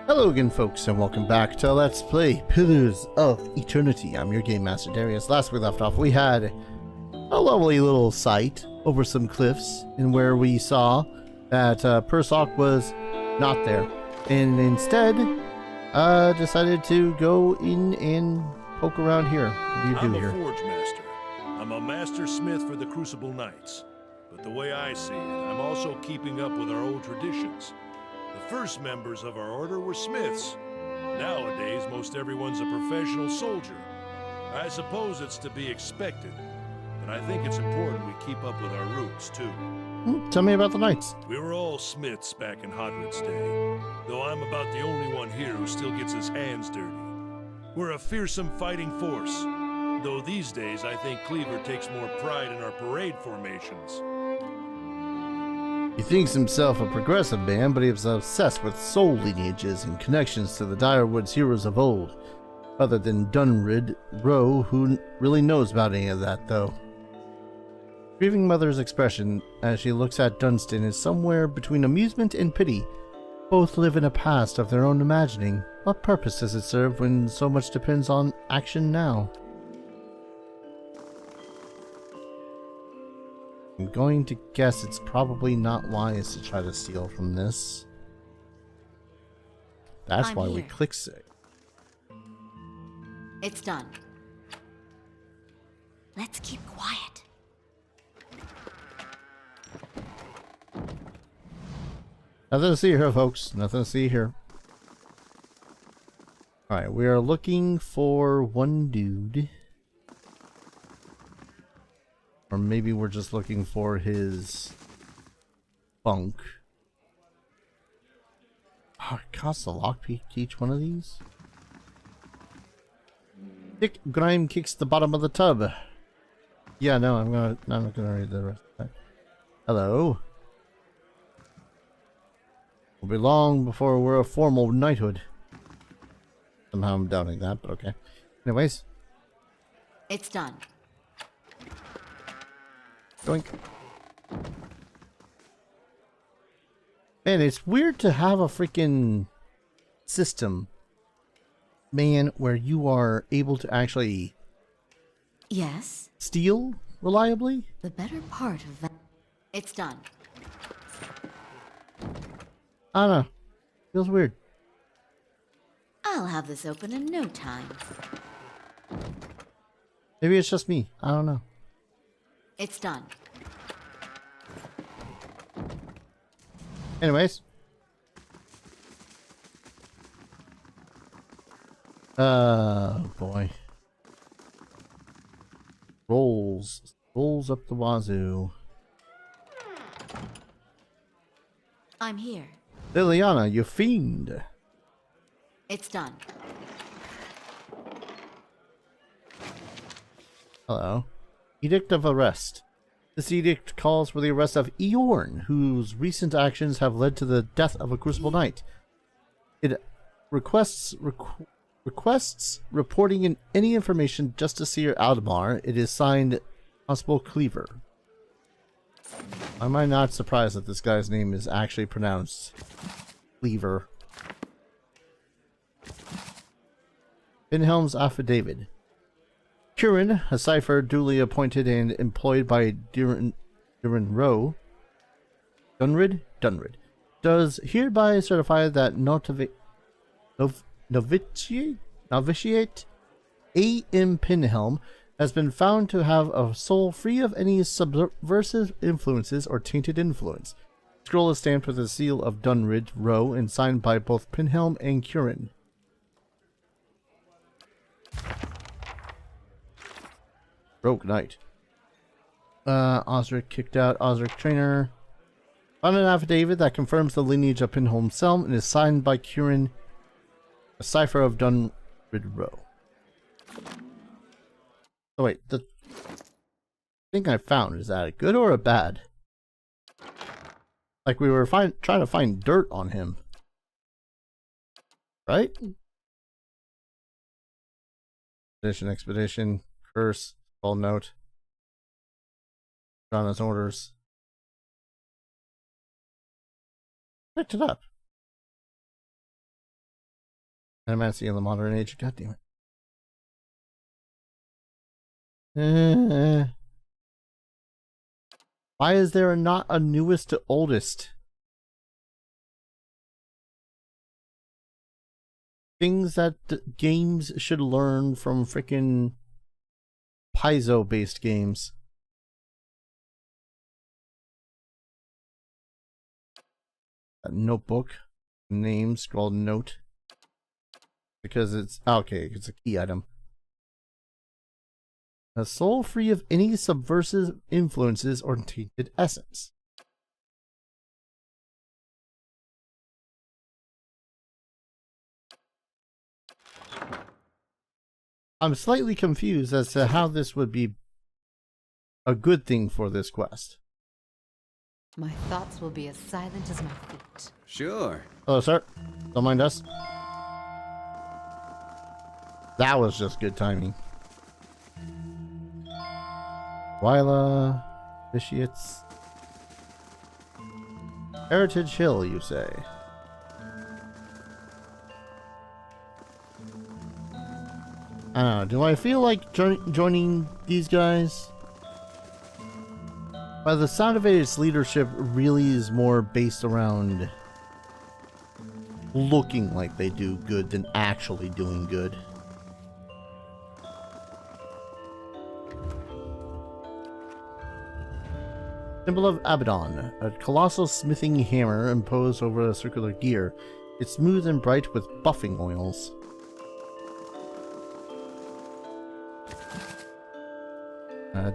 Hello again, folks, and welcome back to Let's Play Pillars of Eternity. I'm your Game Master, Darius. Last we left off, we had a lovely little sight over some cliffs, in where we saw that Persok was not there, and instead decided to go in and poke around here. What do you do here? I'm a forge master. I'm a master smith for the Crucible Knights. But the way I see it, I'm also keeping up with our old traditions. The first members of our order were smiths. Nowadays, most everyone's a professional soldier. I suppose it's to be expected, but I think it's important we keep up with our roots, too. Tell me about the knights. We were all smiths back in Hodred's day, though I'm about the only one here who still gets his hands dirty. We're a fearsome fighting force, though these days I think Cleaver takes more pride in our parade formations. He thinks himself a progressive man, but he is obsessed with soul lineages and connections to the Direwoods heroes of old. Other than Dunrid Rowe, who really knows about any of that, though. Grieving Mother's expression as she looks at Dunstan is somewhere between amusement and pity. Both live in a past of their own imagining. What purpose does it serve when so much depends on action now? I'm going to guess it's probably not wise to try to steal from this. That's why we click save. It's done. Let's keep quiet. Nothing to see here, folks. Nothing to see here. Alright, we are looking for one dude. Or maybe we're just looking for his bunk. Oh, it costs a lockpick to each one of these. Dick Grime kicks the bottom of the tub. Yeah, no, I'm not gonna read the rest of that. Hello. Will be long before we're a formal knighthood. Somehow I'm doubting that, but okay. Anyways. It's done. Doink. Man, it's weird to have a freaking system, man, where you are able to actually steal reliably. The better part of that. It's done. I don't know. Feels weird. I'll have this open in no time. Maybe it's just me. I don't know. It's done. Anyways. Boy. Rolls up the wazoo. I'm here. Liliana, you fiend. It's done. Hello. Edict of Arrest. This edict calls for the arrest of Eorn, whose recent actions have led to the death of a Crucible Knight. It requests reporting in any information Justiciar Aldemar. It is signed Constable Cleaver. Am I not surprised that this guy's name is actually pronounced Cleaver? Pinhelm's Affidavit. Curran, a cipher duly appointed and employed by Dunrid Rowe, Dunrid, does hereby certify that novitiate A.M. Pinhelm has been found to have a soul free of any subversive influences or tainted influence. The scroll is stamped with the seal of Dunrid Rowe and signed by both Pinhelm and Curran. Rogue Knight. Osric kicked out. Osric trainer. Found an affidavit that confirms the lineage of Pinhelm Selm and is signed by Curran, a cipher of Dunrid Rowe. Oh wait, the thing I found, is that a good or a bad? Like we were trying to find dirt on him. Right? Expedition, curse. Full note. Donna's orders. Picked it up. Animacy in the modern age. God damn it. Why is there not a newest to oldest? Things that games should learn from freaking Paizo-based games. A notebook. Name scrawled note. Because it's... okay, it's a key item. A soul free of any subversive influences or tainted essence. I'm slightly confused as to how this would be a good thing for this quest. My thoughts will be as silent as my feet. Sure. Hello, sir. Don't mind us. That was just good timing. Wyla, Vitiates. Heritage Hill, you say? I don't know. Do I feel like joining these guys? By the sound of it, its leadership really is more based around looking like they do good than actually doing good. Symbol of Abaddon, a colossal smithing hammer imposed over a circular gear. It's smooth and bright with buffing oils.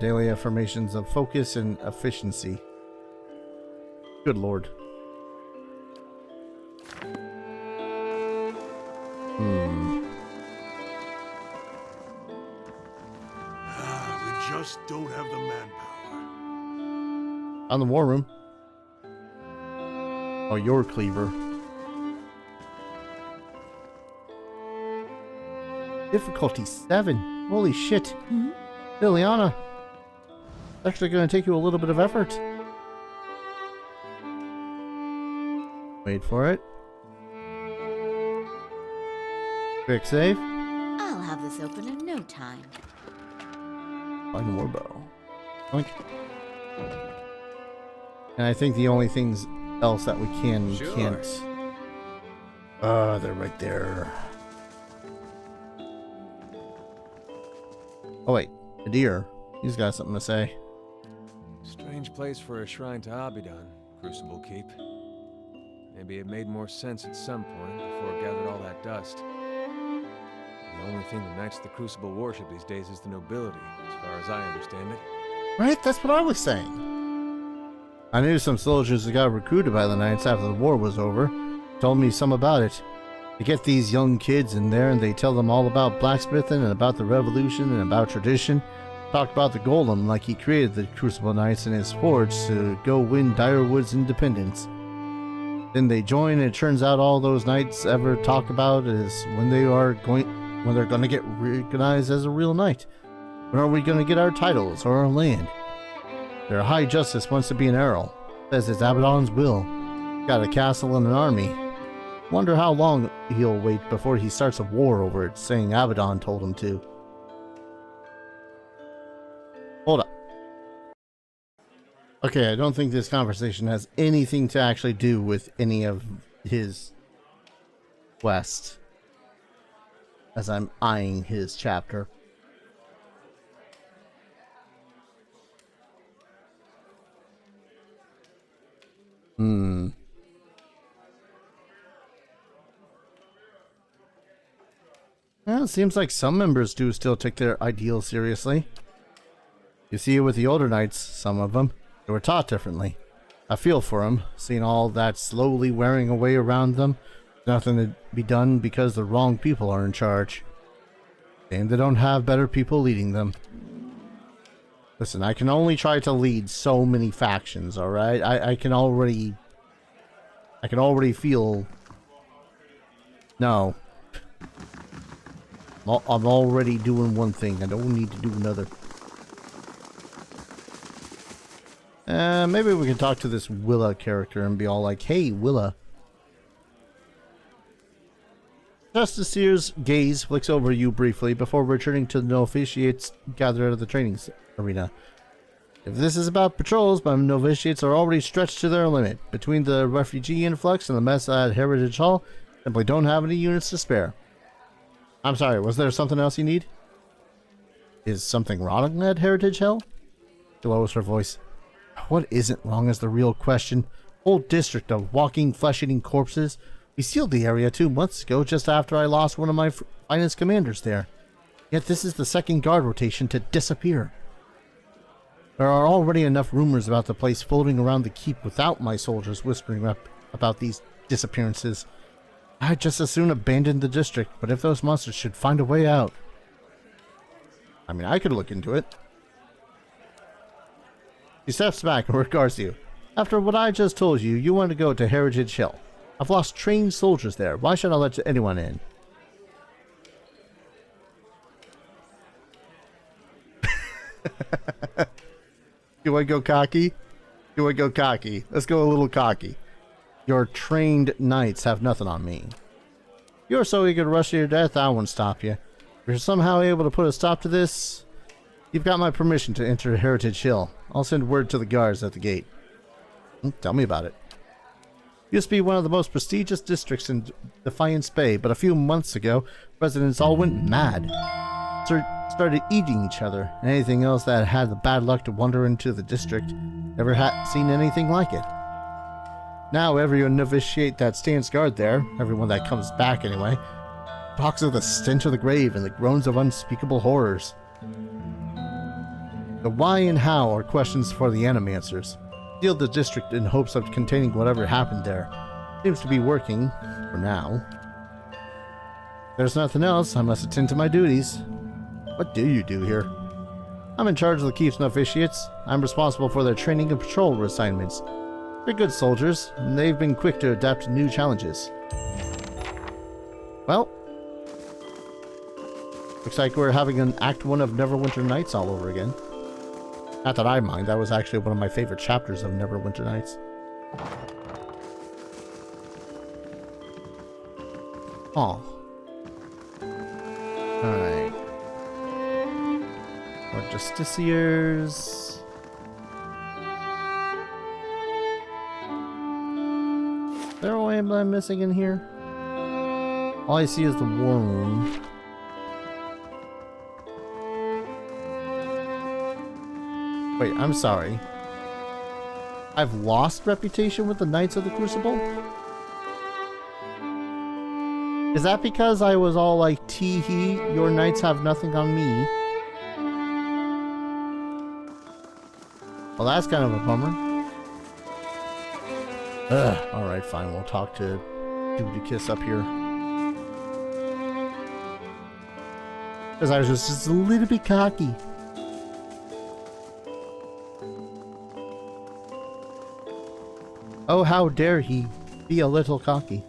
Daily affirmations of focus and efficiency. Good lord. We just don't have the manpower. On the war room. Oh, your cleaver. Difficulty 7. Holy shit. Liliana. It's actually going to take you a little bit of effort. Wait for it. Quick save. I'll have this open in no time. Find warbow. Oink. And I think the only things else that we can Sure. can't. They're right there. Oh wait, a deer. He's got something to say. Strange place for a shrine to Abaddon, Crucible Keep. Maybe it made more sense at some point before it gathered all that dust. The only thing that unites the Crucible worship these days is the nobility, as far as I understand it. Right? That's what I was saying. I knew some soldiers that got recruited by the Knights after the war was over. Told me some about it. They get these young kids in there and they tell them all about blacksmithing and about the revolution and about tradition. Talk about the golem like he created the Crucible Knights in his forge to go win Direwood's independence. Then they join and it turns out all those knights ever talk about is when they're going to get recognized as a real knight. When are we going to get our titles or our land? Their High Justice wants to be an Earl. Says it's Abaddon's will. Got a castle and an army. Wonder how long he'll wait before he starts a war over it, saying Abaddon told him to. Hold up. Okay, I don't think this conversation has anything to actually do with any of his quest. As I'm eyeing his chapter. Well, it seems like some members do still take their ideals seriously. You see it with the older knights, some of them. They were taught differently. I feel for them, seeing all that slowly wearing away around them. Nothing to be done because the wrong people are in charge. And they don't have better people leading them. Listen, I can only try to lead so many factions, alright? I can already feel... No. I'm already doing one thing. I don't need to do another. Maybe we can talk to this Willa character and be all like, hey, Willa. Justicier's gaze flicks over you briefly before returning to the novitiates gathered at the training arena. If this is about patrols, my novitiates are already stretched to their limit. Between the refugee influx and the mess at Heritage Hall, simply don't have any units to spare. I'm sorry, was there something else you need? Is something wrong at Heritage Hall? She lowers her voice. What isn't wrong is the real question. Whole district of walking, flesh-eating corpses. We sealed the area 2 months ago, just after I lost one of my finest commanders there. Yet this is the second guard rotation to disappear. There are already enough rumors about the place floating around the keep without my soldiers whispering up about these disappearances. I'd just as soon abandon the district, but if those monsters should find a way out... I mean, I could look into it. He steps back and regards you. After what I just told you, you want to go to Heritage Hill. I've lost trained soldiers there. Why should I let anyone in? Do I go cocky? Do I go cocky? Let's go a little cocky. Your trained knights have nothing on me. You're so eager to rush to your death, I won't stop you. If you're somehow able to put a stop to this, you've got my permission to enter Heritage Hill. I'll send word to the guards at the gate. Tell me about it. Used to be one of the most prestigious districts in Defiance Bay, but a few months ago, residents all went mad. Started eating each other, and anything else that had the bad luck to wander into the district. Never had seen anything like it. Now every novitiate that stands guard there, everyone that comes back anyway, talks of the stench of the grave and the groans of unspeakable horrors. The why and how are questions for the animancers. Sealed the district in hopes of containing whatever happened there. Seems to be working, for now. There's nothing else, I must attend to my duties. What do you do here? I'm in charge of the keep's novitiates. I'm responsible for their training and patrol assignments. They're good soldiers, and they've been quick to adapt to new challenges. Well, looks like we're having an Act 1 of Neverwinter Nights all over again. Not that I mind, that was actually one of my favorite chapters of Neverwinter Nights. Oh. Alright. More Justiciars. Is there a way I'm missing in here? All I see is the war room. Wait, I'm sorry. I've lost reputation with the Knights of the Crucible? Is that because I was all like, tee-hee, your knights have nothing on me? Well, that's kind of a bummer. Alright, fine, we'll talk to Duty up here. Because I was just a little bit cocky. Oh, how dare he be a little cocky.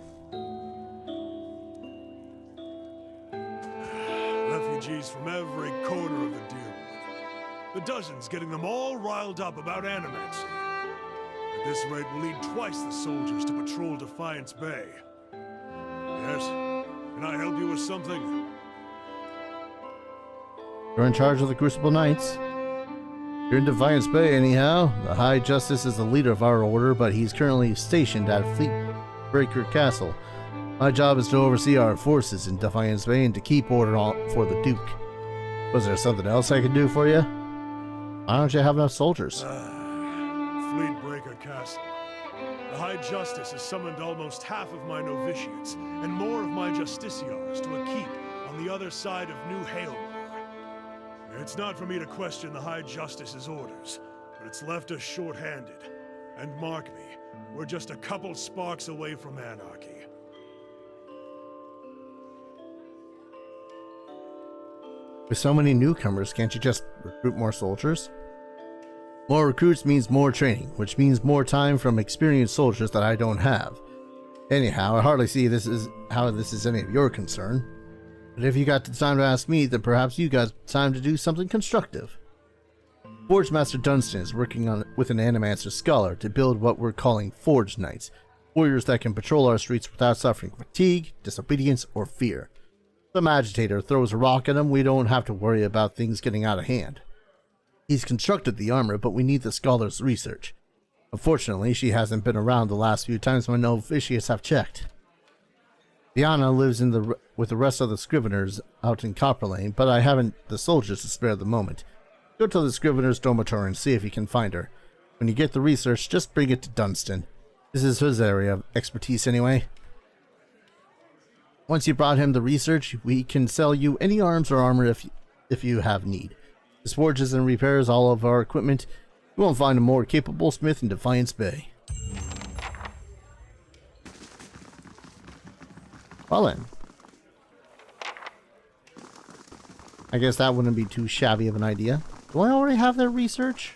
Refugees from every corner of the Deerwood. The dozens getting them all riled up about animancy. At this rate, we'll need twice the soldiers to patrol Defiance Bay. Yes? Can I help you with something? You're in charge of the Crucible Knights. You're in Defiance Bay anyhow. The High Justice is the leader of our order, but he's currently stationed at Fleetbreaker Castle. My job is to oversee our forces in Defiance Bay and to keep order for the Duke. Was there something else I could do for you? Why don't you have enough soldiers? Fleetbreaker Castle. The High Justice has summoned almost half of my novitiates and more of my justiciars to a keep on the other side of New Halemore. It's not for me to question the High Justice's orders, but it's left us short-handed. And mark me, we're just a couple sparks away from anarchy. With so many newcomers, can't you just recruit more soldiers? More recruits means more training, which means more time from experienced soldiers that I don't have. Anyhow, I hardly see this is how this is any of your concern. But if you got the time to ask me, then perhaps you got time to do something constructive. Forge Master Dunstan is working with an Animancer scholar to build what we're calling Forge Knights. Warriors that can patrol our streets without suffering fatigue, disobedience, or fear. Some agitator throws a rock at him, we don't have to worry about things getting out of hand. He's constructed the armor, but we need the scholar's research. Unfortunately, she hasn't been around the last few times my novitiates have checked. Diana lives with the rest of the Scriveners out in Copper Lane, but I haven't the soldiers to spare at the moment. Go to the Scrivener's dormitory and see if you can find her. When you get the research, just bring it to Dunstan. This is his area of expertise anyway. Once you brought him the research, we can sell you any arms or armor if you have need. This forges and repairs all of our equipment. You won't find a more capable smith in Defiance Bay. Well then. I guess that wouldn't be too shabby of an idea. Do I already have their research?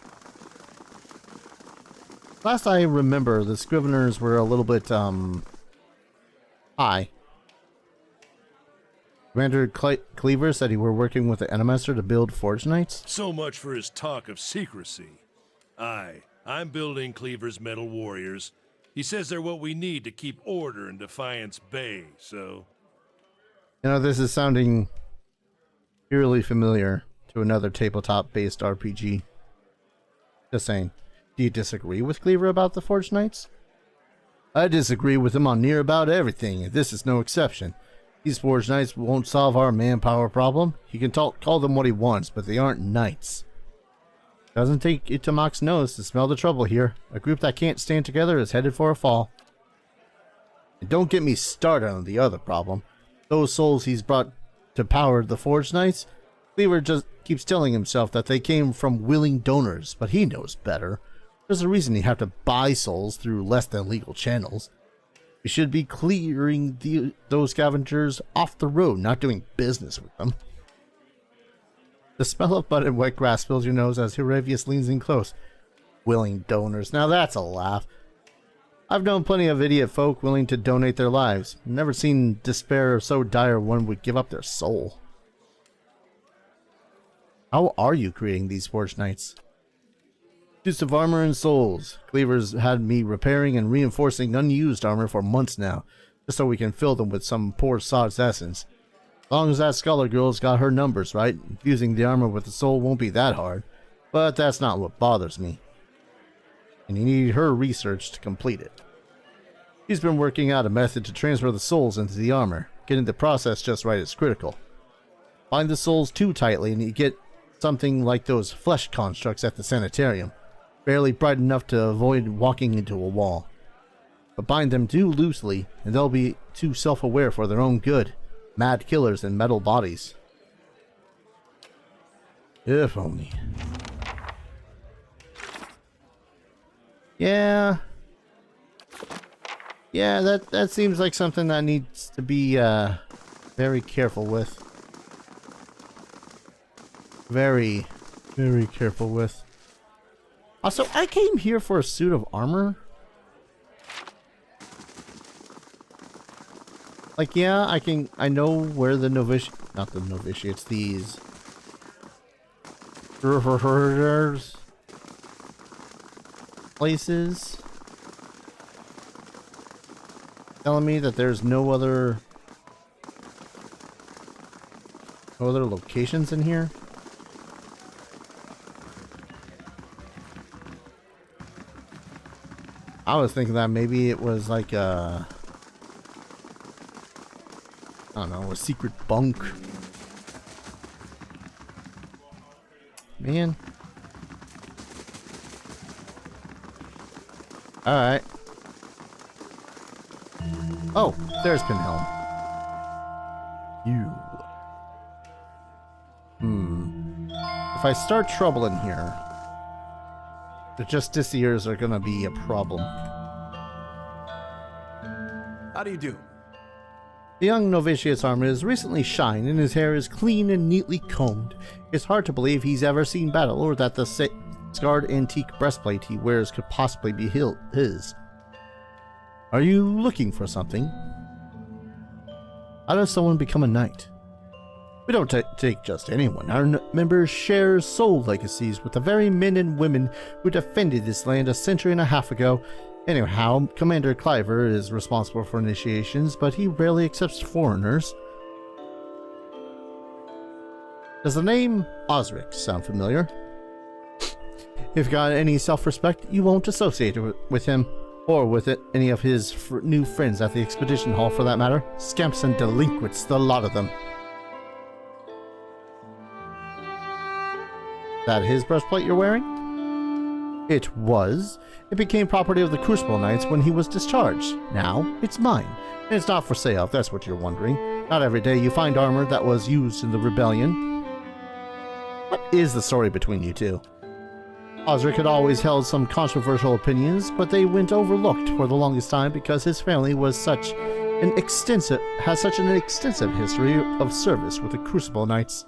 Last I remember, the Scriveners were a little bit, high. Commander Cleaver said he were working with the Enemaster to build Forge Knights. So much for his talk of secrecy. Aye, I'm building Cleaver's metal warriors. He says they're what we need to keep order in Defiance Bay, so... You know, this is sounding eerily familiar to another tabletop-based RPG. Just saying. Do you disagree with Cleaver about the Forge Knights? I disagree with him on near about everything, and this is no exception. These Forge Knights won't solve our manpower problem. He can call them what he wants, but they aren't knights. Doesn't take Itamok's nose to smell the trouble here. A group that can't stand together is headed for a fall. And don't get me started on the other problem. Those souls he's brought to power the Forge Knights, Cleaver just keeps telling himself that they came from willing donors, but he knows better. There's a reason you have to buy souls through less than legal channels. We should be clearing those scavengers off the road, not doing business with them. The smell of mud and wet grass fills your nose as Heravius leans in close. Willing donors. Now that's a laugh. I've known plenty of idiot folk willing to donate their lives. Never seen despair so dire one would give up their soul. How are you creating these Forge Knights? Suits of armor and souls. Cleaver's had me repairing and reinforcing unused armor for months now, just so we can fill them with some poor sod's essence. As long as that scholar girl's got her numbers right, fusing the armor with the soul won't be that hard, but that's not what bothers me. And you need her research to complete it. She's been working out a method to transfer the souls into the armor. Getting the process just right is critical. Bind the souls too tightly and you get something like those flesh constructs at the sanitarium. Barely bright enough to avoid walking into a wall. But bind them too loosely, and they'll be too self-aware for their own good. Mad killers in metal bodies. If only. Yeah. Yeah, that seems like something that needs to be very careful with. Very, very careful with. Also, I came here for a suit of armor. Like, yeah, I know where the not the novitiates, these places. Telling me that there's no other locations in here. I was thinking that maybe it was like a, I don't know, a secret bunk. Man. Alright. Oh, there's Pinhelm. You. If I start trouble in here, the Justiciars are gonna be a problem. How do you do? The young novitiate's armor is recently shined and his hair is clean and neatly combed. It's hard to believe he's ever seen battle or that the scarred antique breastplate he wears could possibly be his. Are you looking for something? How does someone become a knight? We don't take just anyone. Our members share soul legacies with the very men and women who defended this land a century and a half ago Anyhow, Commander Cliver is responsible for initiations, but he rarely accepts foreigners. Does the name Osric sound familiar? If you've got any self-respect, you won't associate with him, or with any of his new friends at the Expedition Hall for that matter. Scamps and delinquents, the lot of them. That his breastplate you're wearing? It was. It became property of the Crucible Knights when he was discharged. Now, it's mine. And it's not for sale, if that's what you're wondering. Not every day you find armor that was used in the rebellion. What is the story between you two? Osric had always held some controversial opinions, but they went overlooked for the longest time because his family was such an extensive history of service with the Crucible Knights.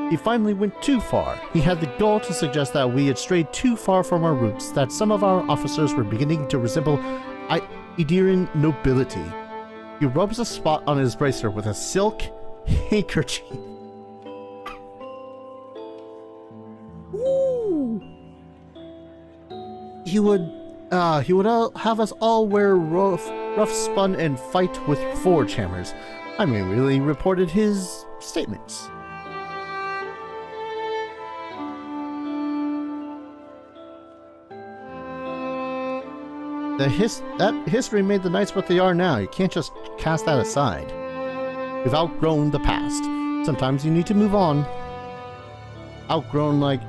He finally went too far. He had the gall to suggest that we had strayed too far from our roots, that some of our officers were beginning to resemble Idirian nobility. He rubs a spot on his bracer with a silk handkerchief. Ooh. He would have us all wear rough spun and fight with forge hammers. I mean, really reported his statements. That history made the Knights what they are now. You can't just cast that aside. We've outgrown the past. Sometimes you need to move on. Outgrown like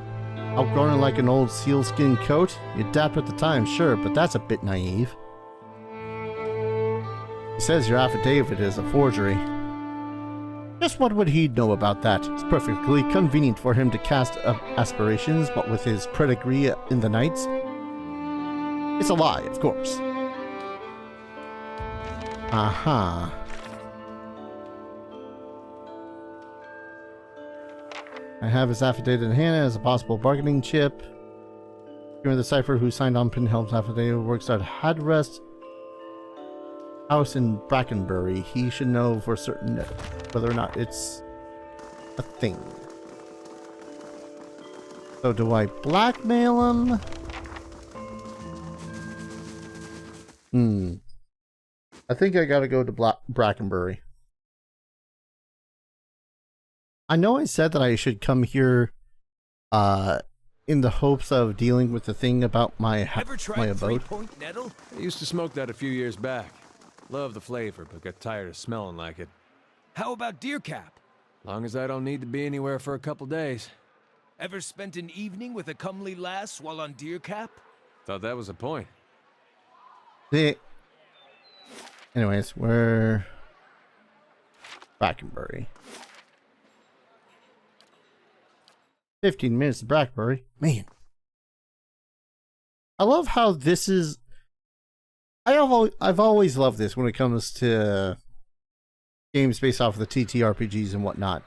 an old sealskin coat? You adapt at the time, sure, but that's a bit naive. He says your affidavit is a forgery. Just what would he know about that? It's perfectly convenient for him to cast aspirations, but with his pedigree in the Knights. It's a lie, of course. Aha. I have his affidavit in hand as a possible bargaining chip. You're the cipher who signed on Pinhelm's affidavit works at Hadrest House in Brackenbury. He should know for certain whether or not it's a thing. So do I blackmail him? I think I gotta go to Brackenbury. I know I said that I should come here in the hopes of dealing with the thing about my abode. I used to smoke that a few years back. Loved the flavor, but got tired of smelling like it. How about deer cap? Long as I don't need to be anywhere for a couple days. Ever spent an evening with a comely lass while on deer cap? Thought that was the point. Anyways, we're Brackenbury. 15 minutes to Brackenbury. Man. I love how this is... I've always loved this when it comes to games based off of the TTRPGs and whatnot.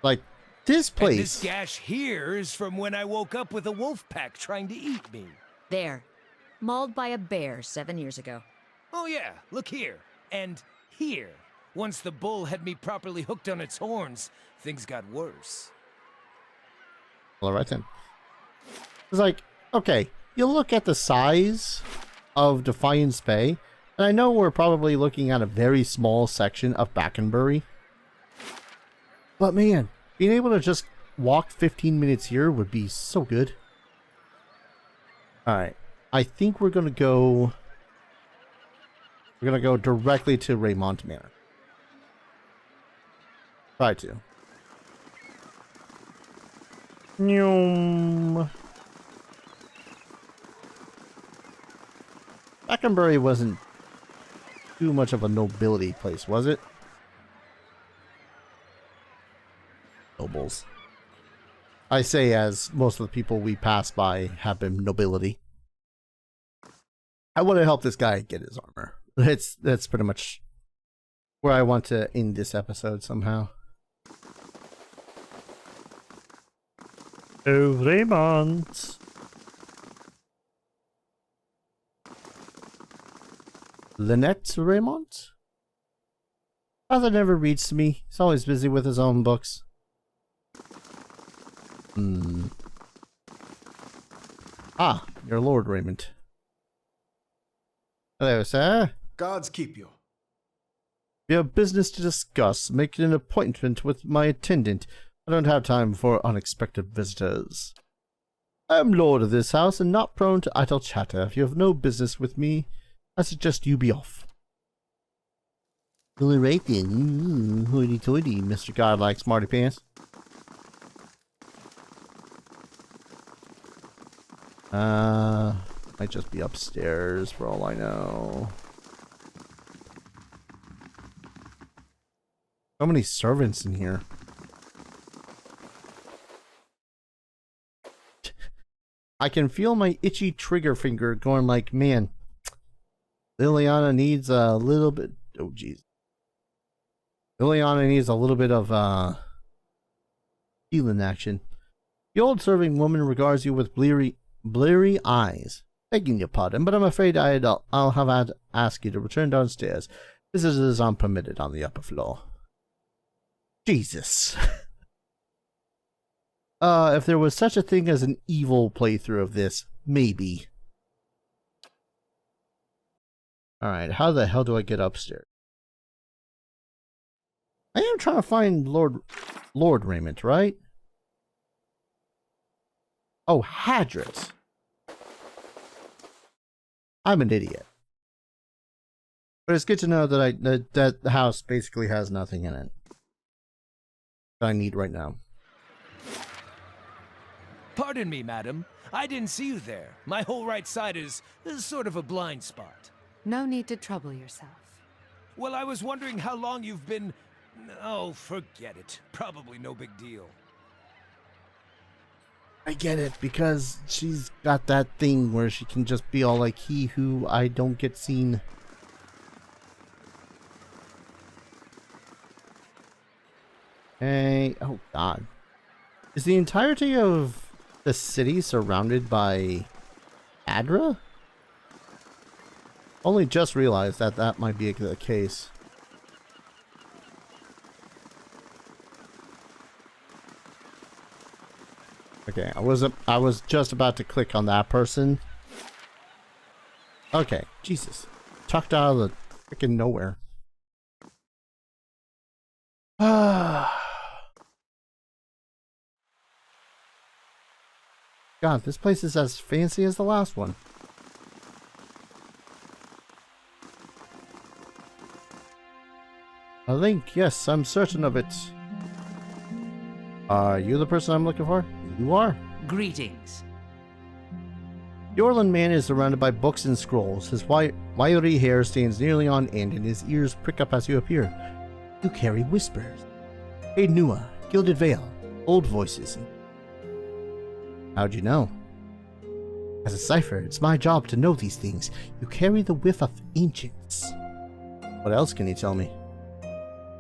Like, this place... And this gash here is from when I woke up with a wolf pack trying to eat me. There. Mauled by a bear 7 years ago. Oh yeah, look here. And here. Once the bull had me properly hooked on its horns, things got worse. All right then. It's like, okay, you look at the size of Defiance Bay, and I know we're probably looking at a very small section of Brackenbury. But man, being able to just walk 15 minutes here would be so good. Alright, I think we're gonna go directly to Raymond Manor. Try to. Brackenbury wasn't too much of a nobility place, was it? Nobles. I say as most of the people we pass by have been nobility. I want to help this guy get his armor. That's pretty much where I want to end this episode somehow. Oh, Raymond. Lynette Raymond? Father never reads to me. He's always busy with his own books. Ah, you're Lord Raymond. Hello, sir. Gods keep you. We have business to discuss. Make an appointment with my attendant. I don't have time for unexpected visitors. I am lord of this house and not prone to idle chatter. If you have no business with me, I suggest you be off. All right then. Hoity-toity, Mr. Godlike Smarty Pants. Might just be upstairs for all I know. So many servants in here. I can feel my itchy trigger finger going like, man, Liliana needs a little bit. Oh, jeez. Liliana needs a little bit of healing action. The old serving woman regards you with bleary eyes. Begging your pardon, but I'm afraid I'll have to ask you to return downstairs. Visitors aren't permitted on the upper floor. Jesus. If there was such a thing as an evil playthrough of this, maybe. Alright, how the hell do I get upstairs? I am trying to find Lord Raymond, right? Oh, Hadris. I'm an idiot. But it's good to know that that the house basically has nothing in it that I need right now. Pardon me, madam. I didn't see you there. My whole right side is sort of a blind spot. No need to trouble yourself. Well, I was wondering how long you've been... Oh, forget it. Probably no big deal. I get it, because she's got that thing where she can just be all like, he who I don't get seen. Hey, oh god. Is the entirety of the city surrounded by Adra? Only just realized that that might be the case. Okay, I was just about to click on that person. Okay, Jesus. Tucked out of the freaking nowhere. God, this place is as fancy as the last one. A link, yes, I'm certain of it. Are you the person I'm looking for? You are. Greetings. The Orland man is surrounded by books and scrolls. His wiry hair stands nearly on end and his ears prick up as you appear. You carry whispers. Hey Nua, Gilded Veil, old voices. How'd you know? As a cipher, it's my job to know these things. You carry the whiff of ancients. What else can you tell me?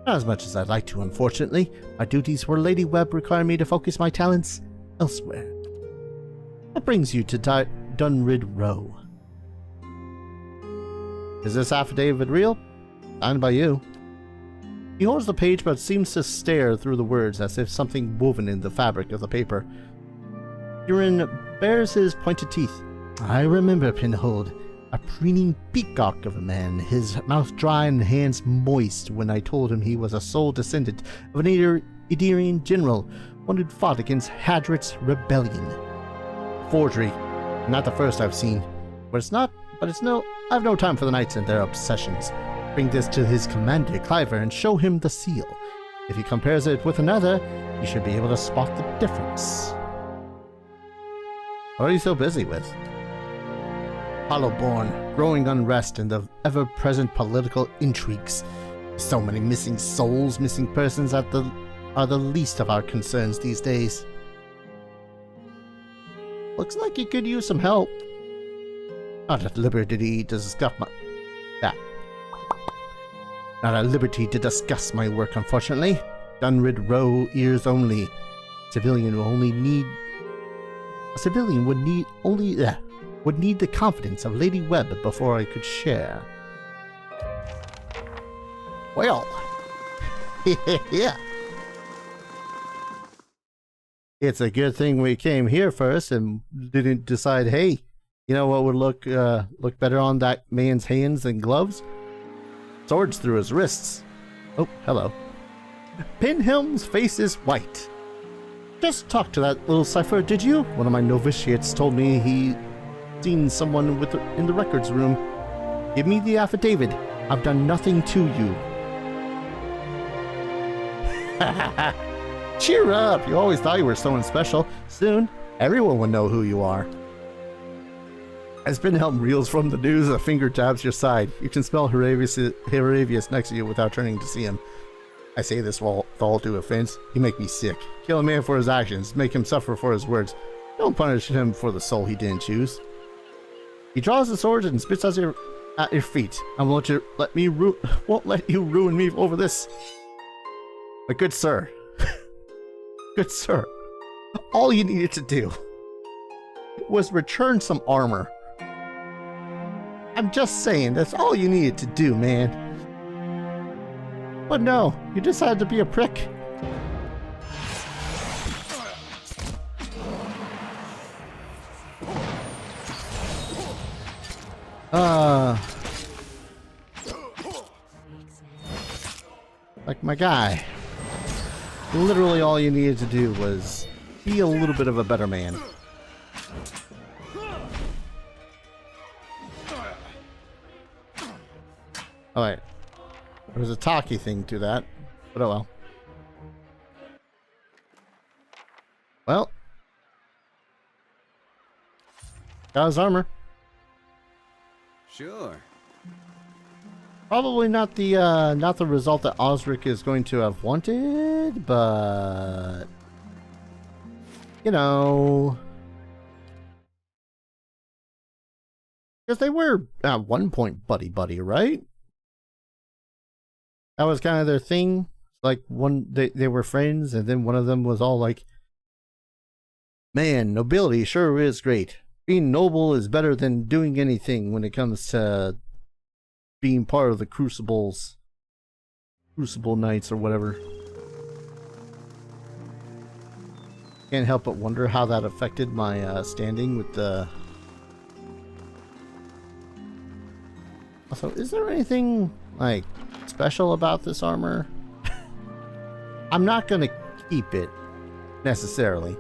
Not as much as I'd like to, unfortunately. My duties for Lady Webb require me to focus my talents elsewhere. What brings you to Dunrid Row? Is this affidavit real? Signed by you. He holds the page but seems to stare through the words as if something woven in the fabric of the paper. Huron bares his pointed teeth. I remember Pinhold, a preening peacock of a man, his mouth dry and hands moist when I told him he was a sole descendant of an Iderian general, one who'd fought against Hadrit's rebellion. Forgery, not the first I've seen. I've no time for the knights and their obsessions. Bring this to his commander, Cliver, and show him the seal. If he compares it with another, you should be able to spot the difference. What are you so busy with? Hollowborn, growing unrest, and the ever-present political intrigues. So many missing souls, missing persons are the least of our concerns these days. Looks like you could use some help. Not at liberty to discuss Not at liberty to discuss my work, unfortunately. Dunrid Row, ears only. A civilian would need the confidence of Lady Webb before I could share. Well, yeah. It's a good thing we came here first and didn't decide, hey, You know what would look better on that man's hands than gloves? Swords through his wrists. Oh, hello. Pinhelm's face is white. Just talked to that little cipher, did you? One of my novitiates told me he seen someone in the records room. Give me the affidavit. I've done nothing to you. Cheer up! You always thought you were someone special. Soon, everyone will know who you are. As Pinhelm reels from the news, a finger taps your side. You can smell Heravius next to you without turning to see him. I say this with all due offense. You make me sick. Kill a man for his actions. Make him suffer for his words. Don't punish him for the soul he didn't choose. He draws the sword and spits at your feet. I won't let you ruin me over this. But good sir, good sir, all you needed to do was return some armor. I'm just saying, that's all you needed to do, man. But no, you decided to be a prick. Like my guy. Literally all you needed to do was be a little bit of a better man. Alright. There was a talkie thing to that, but oh well. Well. Got his armor. Sure. Probably not the result that Osric is going to have wanted, but you know, because they were at one point buddy, right? That was kind of their thing. Like they were friends, and then one of them was all like, "Man, nobility sure is great. Being noble is better than doing anything when it comes to being part of the Crucible Knights or whatever." Can't help but wonder how that affected my standing with the... Also, is there anything like special about this armor? I'm not gonna keep it necessarily.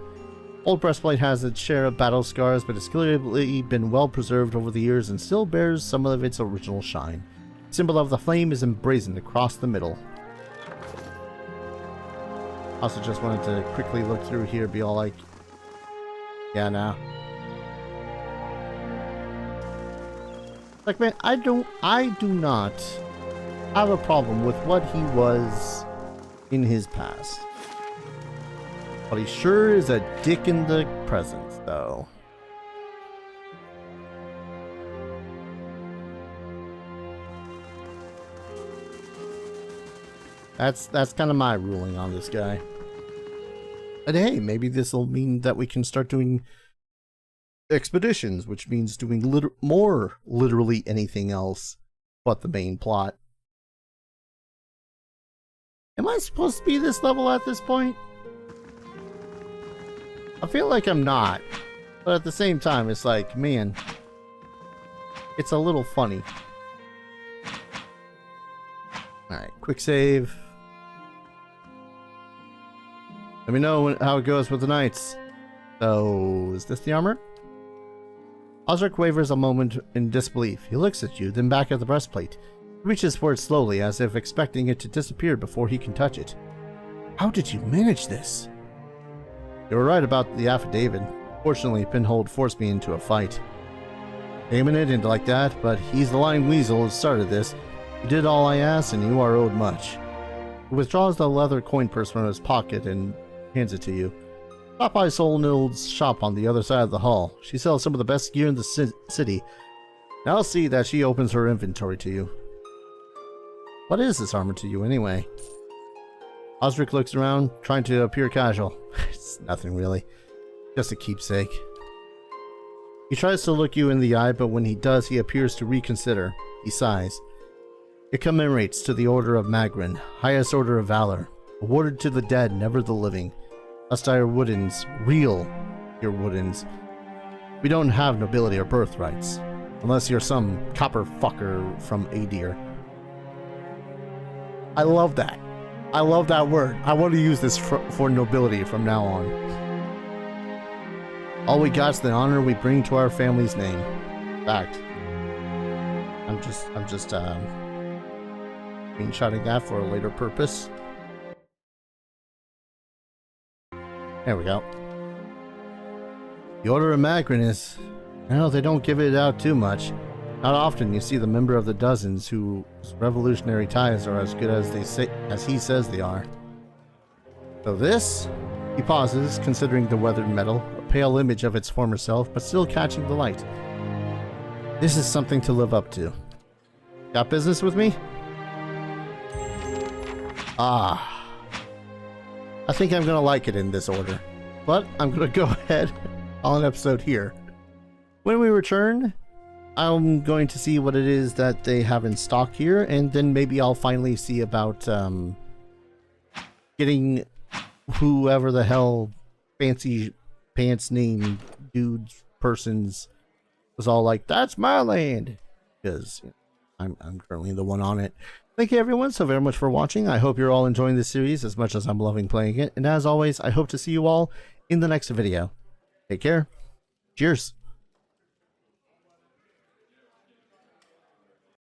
Old breastplate has its share of battle scars, but it's clearly been well preserved over the years and still bears some of its original shine. The symbol of the flame is emblazoned across the middle. Also just wanted to quickly look through here, be all like, yeah, nah. Like, man, I do not have a problem with what he was in his past. But he sure is a dick in the present, though. That's kind of my ruling on this guy. But hey, maybe this will mean that we can start doing expeditions, which means doing literally anything else but the main plot. Am I supposed to be this level at this point? I feel like I'm not, but at the same time, it's like, man, it's a little funny. Alright, quick save. Let me know how it goes with the knights. So, is this the armor? Osric wavers a moment in disbelief. He looks at you, then back at the breastplate. He reaches for it slowly, as if expecting it to disappear before he can touch it. How did you manage this? You were right about the affidavit. Fortunately, Pinhold forced me into a fight. Aiming it into like that, but he's the lying weasel who started this. You did all I asked, and you are owed much. He withdraws the leather coin purse from his pocket and hands it to you. Stop by Solnild's shop on the other side of the hall. She sells some of the best gear in the city. Now I'll see that she opens her inventory to you. What is this armor to you, anyway? Osric looks around, trying to appear casual. It's nothing really. Just a keepsake. He tries to look you in the eye, but when he does, he appears to reconsider. He sighs. It commemorates to the Order of Magrin, highest order of valor, awarded to the dead, never the living. Lest our woodens, real your woodens, We don't have nobility or birthrights. Unless you're some copper fucker from Adir. I love that. I love that word. I want to use this for nobility from now on. All we got's the honor we bring to our family's name. Fact. I'm just screenshotting that for a later purpose. There we go. The Order of Macron well, they don't give it out too much. Not often you see the member of the dozens whose revolutionary ties are as good as he says they are. So this? He pauses, considering the weathered metal, a pale image of its former self, but still catching the light. This is something to live up to. Got business with me? Ah. I think I'm gonna like it in this order. But I'm gonna go ahead on an episode here. When we return, I'm going to see what it is that they have in stock here, and then maybe I'll finally see about getting whoever the hell fancy pants name dudes persons was all like, that's my land, because I'm currently the one on it. Thank you everyone so very much for watching. I hope you're all enjoying this series as much as I'm loving playing it, and as always, I hope to see you all in the next video. Take care. Cheers.